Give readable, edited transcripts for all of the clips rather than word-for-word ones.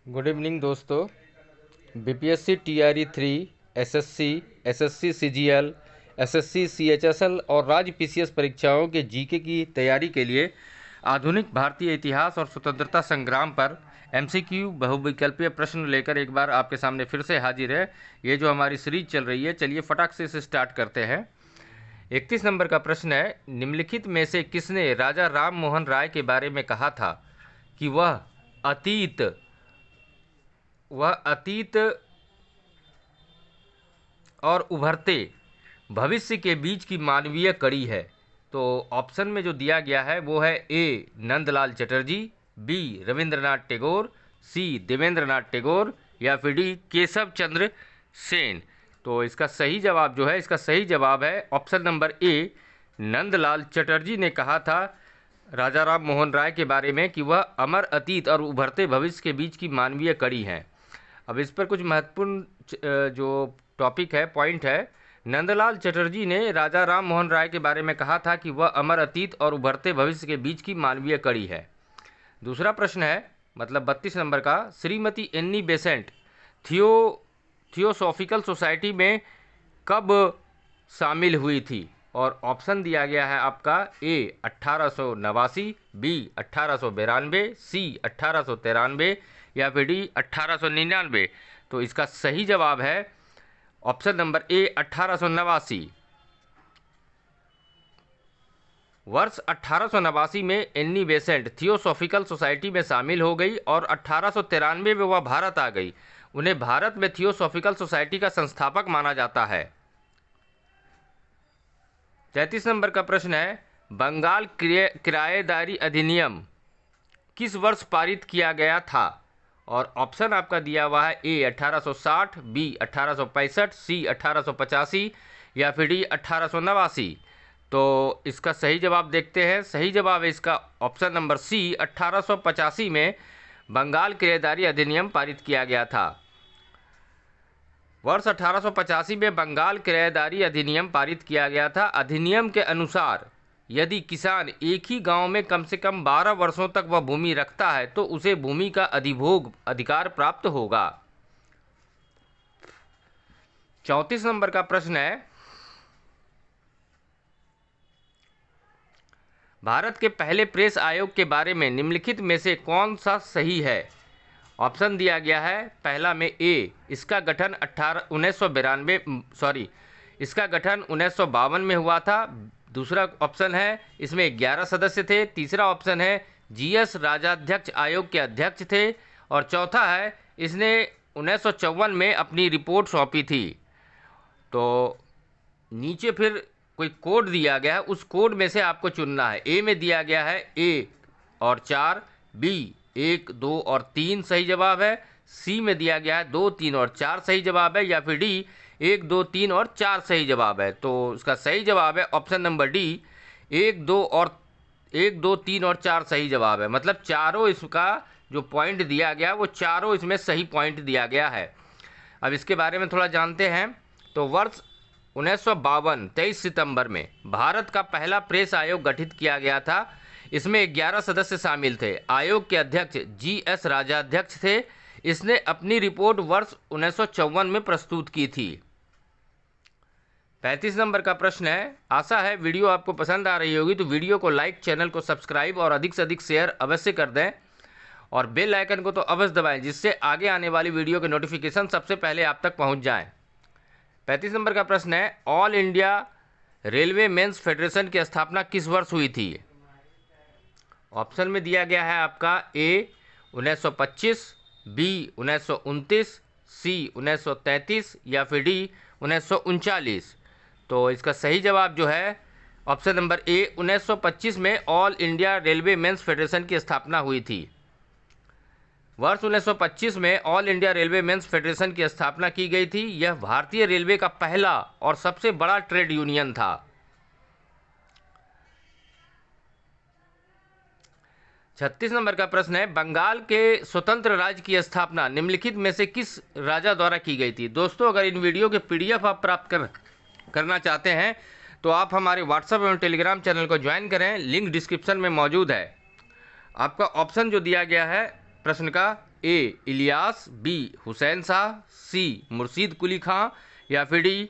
Good evening दोस्तों। BPSC TRE 3, SSC, SSC CGL, SSC CHSL और राज्य पीसीएस परीक्षाओं के जीके की तैयारी के लिए आधुनिक भारतीय इतिहास और स्वतंत्रता संग्राम पर एमसीक्यू बहुविकल्पीय प्रश्न लेकर एक बार आपके सामने फिर से हाजिर है। ये जो हमारी सीरीज चल रही है, चलिए फटाक से इसे स्टार्ट करते हैं। 31 नंबर का प्रश्न है, निम्नलिखित में से किसने राजा राम मोहन राय के बारे में कहा था कि वह अतीत और उभरते भविष्य के बीच की मानवीय कड़ी है। तो ऑप्शन में जो दिया गया है वो है ए नंदलाल चटर्जी, बी रविंद्रनाथ टैगोर, सी देवेंद्रनाथ टैगोर या फिर डी केशव चंद्र सेन। तो इसका सही जवाब जो है, इसका सही जवाब है option number A Nandlal Chatterjee ने कहा था राजा राम मोहन राय के बारे में कि वह अमर अतीत और उभरते भविष्य के बीच की मानवीय कड़ी हैं। अब इस पर कुछ महत्वपूर्ण जो टॉपिक है, पॉइंट है। नंदलाल चटर्जी ने राजा राम मोहन राय के बारे में कहा था कि वह अमर अतीत और उभरते भविष्य के बीच की मानवीय कड़ी है। दूसरा प्रश्न है, मतलब 32 नंबर का, श्रीमती एन्नी बेसेंट थियोसॉफिकल सोसाइटी में कब शामिल हुई थी? और ऑप्शन दिया गया है आपका ए 1889, बी 1892, सी 1893 या फिर डी 1899। तो इसका सही जवाब है ऑप्शन नंबर ए 1889। वर्ष 1889 में एन्नी बेसेंट थियोसॉफिकल सोसाइटी में शामिल हो गई और 1893 में वह भारत आ गई। उन्हें भारत में थियोसॉफिकल सोसाइटी का संस्थापक माना जाता है। 33 नंबर का प्रश्न है, बंगाल किराएदारी अधिनियम किस वर्ष पारित किया गया था? और ऑप्शन आपका दिया हुआ है ए 1860, बी 1865, सी 1885 या फिर डी 1889। तो इसका सही जवाब देखते हैं। सही जवाब है इसका ऑप्शन नंबर सी 1885 में बंगाल किराएदारी अधिनियम पारित किया गया था। वर्ष 1885 में बंगाल किराएदारी अधिनियम पारित किया गया था। अधिनियम के अनुसार यदि किसान एक ही गांव में कम से कम 12 वर्षों तक वह भूमि रखता है तो उसे भूमि का अधिभोग अधिकार प्राप्त होगा। 34 नंबर का प्रश्न है, भारत के पहले प्रेस आयोग के बारे में निम्नलिखित में से कौन सा सही है? ऑप्शन दिया गया है, पहला में ए इसका गठन 1952 में हुआ था। दूसरा ऑप्शन है इसमें 11 सदस्य थे। तीसरा ऑप्शन है जीएस राजाध्यक्ष आयोग के अध्यक्ष थे। और चौथा है इसने 1954 में अपनी रिपोर्ट सौंपी थी। तो नीचे फिर कोई कोड दिया गया है, उस कोड में से आपको चुनना है। ए में दिया गया है ए और 4, बी 1, 2 और 3 सही जवाब है, सी में दिया गया है 2, 3 और 4 सही जवाब है, या फिर डी 1, 2, 3 और 4 सही जवाब है। तो इसका सही जवाब है ऑप्शन नंबर डी 1, 2, 3 और 4 सही जवाब है। मतलब चारों इसका जो पॉइंट दिया गया वो चारों इसमें सही पॉइंट दिया गया है। अब इसके बारे में थोड़ा जानते हैं। तो वर्ष 1952 23 सितंबर में भारत का पहला प्रेस आयोग गठित किया गया था। इसमें 11 सदस्य शामिल थे। आयोग के अध्यक्ष जीएस राजाध्यक्ष थे। इसने अपनी रिपोर्ट वर्ष 1954 में प्रस्तुत की थी। 35 नंबर का प्रश्न है, आशा है वीडियो आपको पसंद आ रही होगी, तो वीडियो को लाइक, चैनल को सब्सक्राइब और अधिक से अधिक शेयर अवश्य कर दें और बेल आइकन को तो अवश्य दबाएं, जिससे आगे आने वाली वीडियो के नोटिफिकेशन सबसे पहले आप तक पहुंच जाएं। 35 नंबर का प्रश्न है, all India railway men's federation की स्थापना किस वर्ष हुई थी? ऑप्शन में दिया गया है आपका ए 1925, बी 1929, सी 1933 या फिर डी 1939। तो इसका सही जवाब जो है ऑप्शन नंबर ए 1925 में all India railway men's federation की स्थापना हुई थी। वर्ष 1925 में all India railway men's federation की स्थापना की गई थी। यह भारतीय रेलवे का पहला और सबसे बड़ा ट्रेड यूनियन था। 36 नंबर का प्रश्न है, बंगाल के स्वतंत्र राज्य की स्थापना निम्नलिखित में से किस राजा द्वारा की गई थी? दोस्तों, अगर इन वीडियो के पीडीएफ आप प्राप्त करना चाहते हैं तो आप हमारे व्हाट्सएप एवं टेलीग्राम चैनल को ज्वाइन करें, लिंक डिस्क्रिप्शन में मौजूद है। आपका ऑप्शन जो दिया गया है प्रश्न का ए इलियास, बी हुसैन शाह, सी मुर्शीद कुली खां या फिर डी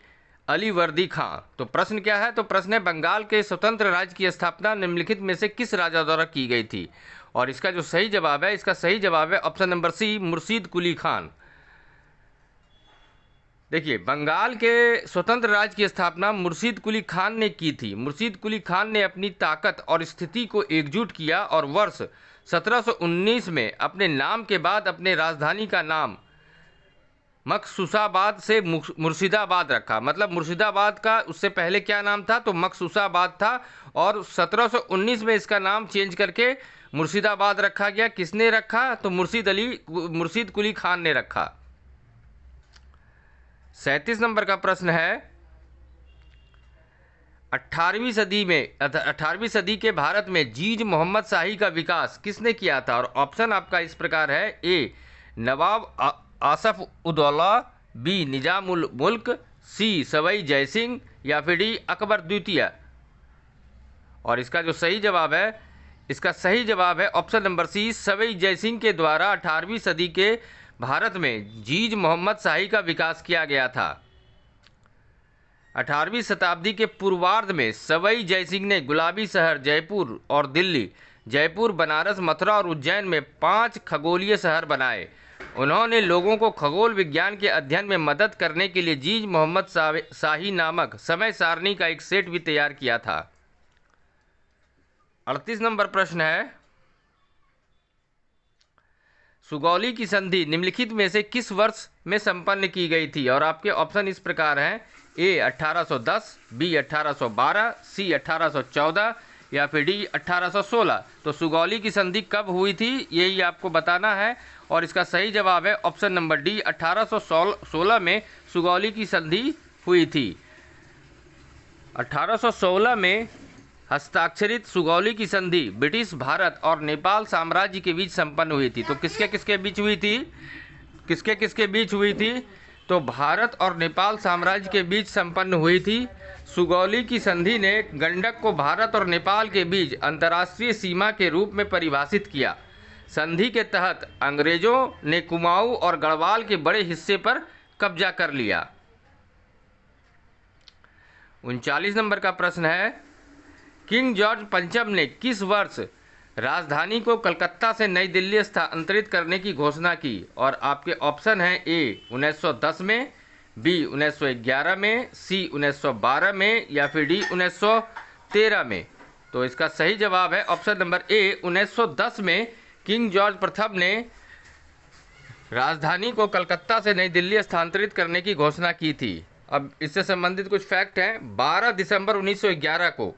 अली वर्दी खां। तो प्रश्न क्या है? तो प्रश्न है बंगाल के स्वतंत्र राज्य की स्थापना निम्नलिखित में से किस राजा द्वारा की गई थी? और इसका जो सही जवाब है, इसका सही जवाब है ऑप्शन नंबर सी, मुर्शीद कुली खान। देखिए, बंगाल के स्वतंत्र राज्य की स्थापना मुर्शीद कुली खान ने की थी। मुर्शीद कुली खान ने अपनी ताकत और स्थिति को एकजुट किया और वर्ष 1719 में अपने नाम के बाद अपने राजधानी का नाम मखसूसाबाद से मुर्शिदाबाद रखा। मतलब मुर्शिदाबाद का उससे पहले क्या नाम था? तो मखसूसाबाद था, और 1719 में इसका नाम चेंज करके मुर्शिदाबाद रखा गया। किसने रखा? तो मुर्शीद कुली खान ने रखा। 37 नंबर का प्रश्न है, 18वीं सदी के भारत में जीज मोहम्मद शाही का विकास किसने किया था? और ऑप्शन आपका इस प्रकार है, ए नवाब आसफ उदौला, बी निजाम उल मुल्क, सी सवाई जयसिंह या फिर डी अकबर द्वितीय। और इसका जो सही जवाब है, इसका सही जवाब है option number C, Sawai Jai Singh के द्वारा 18वीं सदी के भारत में जीज मोहम्मद शाही का विकास किया गया था। 18वीं शताब्दी के पूर्वार्ध में सवाई जयसिंह ने गुलाबी शहर जयपुर और दिल्ली, जयपुर, बनारस, मथुरा और उज्जैन में 5 खगोलीय शहर बनाए। उन्होंने लोगों को खगोल विज्ञान के अध्ययन में मदद करने के लिए जीज मोहम्मद शाही नामक समय सारणी का एक सेट भी तैयार किया था। 38 नंबर प्रश्न है, सुगौली की संधि निम्नलिखित में से किस वर्ष में संपन्न की गई थी? और आपके ऑप्शन इस प्रकार हैं, ए 1810, बी 1812, सी 1814 या फिर डी 1816। तो सुगौली की संधि कब हुई थी, यही आपको बताना है। और इसका सही जवाब है ऑप्शन नंबर डी, 1816 में सुगौली की संधि हुई थी। 1816 में हस्ताक्षरित सुगौली की संधि ब्रिटिश भारत और नेपाल साम्राज्य के बीच संपन्न हुई थी। तो किसके किसके बीच हुई थी? किसके किसके बीच हुई थी? तो भारत और नेपाल साम्राज्य के बीच संपन्न हुई थी। सुगौली की संधि ने गंडक को भारत और नेपाल के बीच अंतर्राष्ट्रीय सीमा के रूप में परिभाषित किया। संधि के तहत अंग्रेजों ने कुमाऊं और गढ़वाल के बड़े हिस्से पर कब्जा कर लिया। 39 नंबर का प्रश्न है, किंग जॉर्ज पंचम ने किस वर्ष राजधानी को कलकत्ता से नई दिल्ली स्थानांतरित करने की घोषणा की? और आपके ऑप्शन हैं, ए 1910 में, बी 1911 में, सी 1912 में या फिर डी 1913 में। तो इसका सही जवाब है ऑप्शन नंबर ए, 1910 में किंग जॉर्ज प्रथम ने राजधानी को कलकत्ता से नई दिल्ली स्थानांतरित करने की घोषणा की थी। अब इससे संबंधित कुछ फैक्ट हैं। 12 दिसंबर 1911 को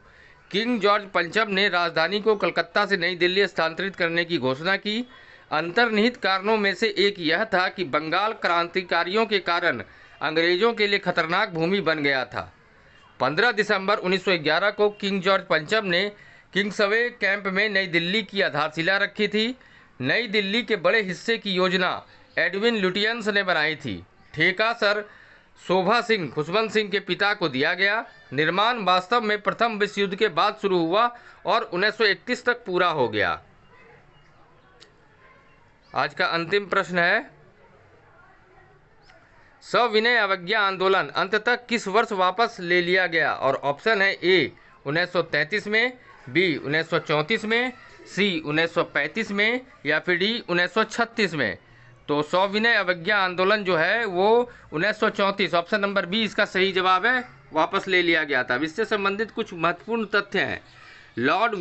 किंग जॉर्ज पंचम ने राजधानी को कलकत्ता से नई दिल्ली स्थानांतरित करने की घोषणा की। अंतर्निहित कारणों में से एक यह था कि बंगाल क्रांतिकारियों के कारण अंग्रेजों के लिए खतरनाक भूमि बन गया था। 15 दिसंबर 1911 को किंग जॉर्ज पंचम ने किंग्सवे कैंप में नई दिल्ली की आधारशिला रखी थी। नई दिल्ली के बड़े हिस्से की योजना एडविन लुटियंस ने बनाई थी। ठेका सर शोभा सिंह खुशवंत सिंह के पिता को दिया गया। निर्माण वास्तव में प्रथम विश्व युद्ध के बाद शुरू हुआ और 1931 तक पूरा हो गया। आज का अंतिम प्रश्न है, सविनय अवज्ञा आंदोलन अंततः किस वर्ष वापस ले लिया गया? और ऑप्शन है, ए 1933 में, बी 1934 में, सी 1935 में या फिर डी 1936 में। तो सविनय अवज्ञा आंदोलन जो है वो 1934, ऑप्शन नंबर बी इसका सही जवाब है, वापस ले लिया गया था। अब इससे संबंधित कुछ महत्वपूर्ण तथ्य हैं। लॉर्ड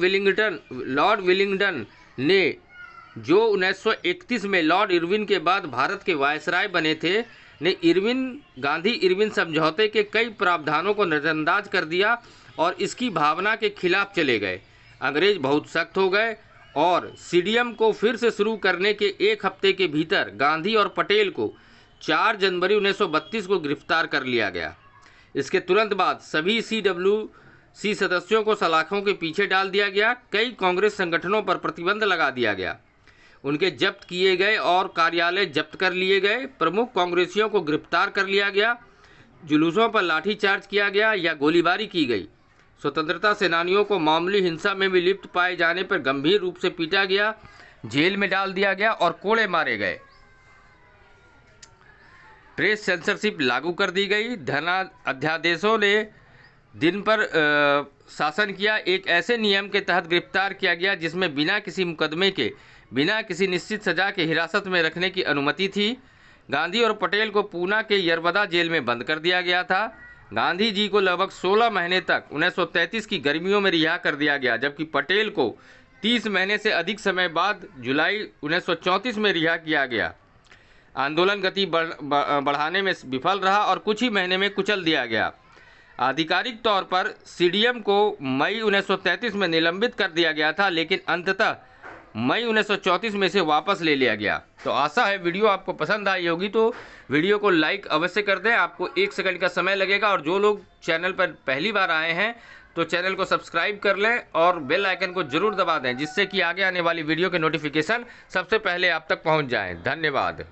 विलिंगडन ने, जो 1931 में लॉर्ड इरविन के बाद भारत के वायसराय बने थे, ने गांधी इरविन समझौते के कई प्रावधानों को नज़रअंदाज कर दिया और इसकी भावना के खिलाफ चले गए। अंग्रेज बहुत सख्त हो गए और सीडीएम को फिर से शुरू करने के एक हफ्ते के भीतर गांधी और पटेल को 4 जनवरी 1932 को गिरफ्तार कर लिया गया। इसके तुरंत बाद सभी CWC सदस्यों को सलाखों के पीछे डाल दिया गया। कई कांग्रेस संगठनों पर प्रतिबंध लगा दिया गया। उनके जब्त किए गए और कार्यालय जब्त कर लिए गए। प्रमुख कांग्रेसियों को गिरफ्तार कर लिया गया। जुलूसों पर लाठीचार्ज किया गया या गोलीबारी की गई। स्वतंत्रता सेनानियों को मामूली हिंसा में भी लिप्त पाए जाने पर गंभीर रूप से पीटा गया। जेल में डाल दिया गया और कोड़े मारे गए। प्रेस सेंसरशिप लागू कर दी गई। धना अध्यादेशों ने दिन पर शासन किया। एक ऐसे नियम के तहत गिरफ्तार किया गया जिसमें बिना किसी मुकदमे के, बिना किसी निश्चित सजा के हिरासत में रखने की अनुमति थी। गांधी और पटेल को पूना के यरबदा जेल में बंद कर दिया गया था। गांधी जी को लगभग 16 महीने तक 1933 की गर्मियों में रिहा कर दिया गया, जबकि पटेल को 30 महीने से अधिक समय बाद जुलाई 1934 में रिहा किया गया। आंदोलन गति बढ़ाने में विफल रहा और कुछ ही महीने में कुचल दिया गया। आधिकारिक तौर पर सीडीएम को मई 1933 में निलंबित कर दिया गया था, लेकिन अंततः मई 1934 में से वापस ले लिया गया। तो आशा है वीडियो आपको पसंद आई होगी, तो वीडियो को लाइक अवश्य कर दें। आपको 1 सेकंड का समय लगेगा। और जो लोग चैनल पर पहली बार आए हैं तो चैनल को सब्सक्राइब कर लें और बेल आइकन को जरूर दबा दें, जिससे कि आगे आने वाली वीडियो के नोटिफिकेशन सबसे पहले आप तक पहुंच जाएं। धन्यवाद।